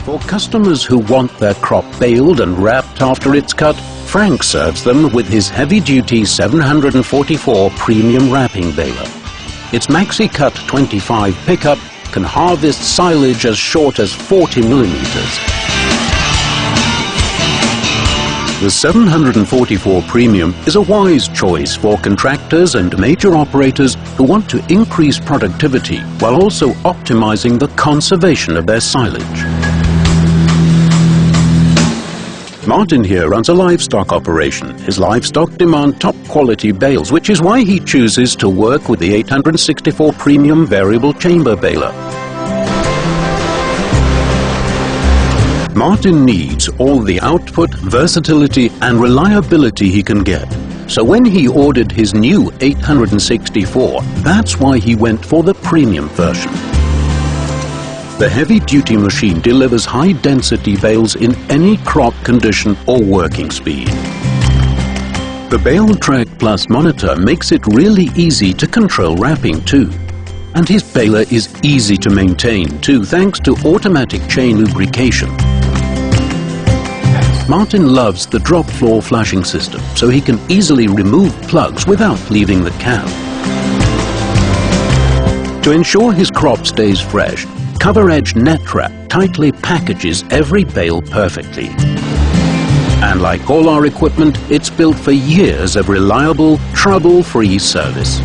For customers who want their crop baled and wrapped after it's cut, Frank serves them with his heavy-duty 744 premium wrapping baler. Its Maxi-Cut 25 pickup can harvest silage as short as 40 millimeters. The 744 Premium is a wise choice for contractors and major operators who want to increase productivity while also optimizing the conservation of their silage. Martin here runs a livestock operation. His livestock demand top quality bales, which is why he chooses to work with the 864 Premium variable chamber baler. Martin needs all the output, versatility and reliability he can get. So when he ordered his new 864, that's why he went for the premium version. The heavy-duty machine delivers high-density bales in any crop condition or working speed. The Bale Track Plus monitor makes it really easy to control wrapping too. And his baler is easy to maintain too, thanks to automatic chain lubrication. Martin loves the drop floor flushing system, so he can easily remove plugs without leaving the cab. To ensure his crop stays fresh, Cover Edge net wrap tightly packages every bale perfectly. And like all our equipment, it's built for years of reliable, trouble-free service.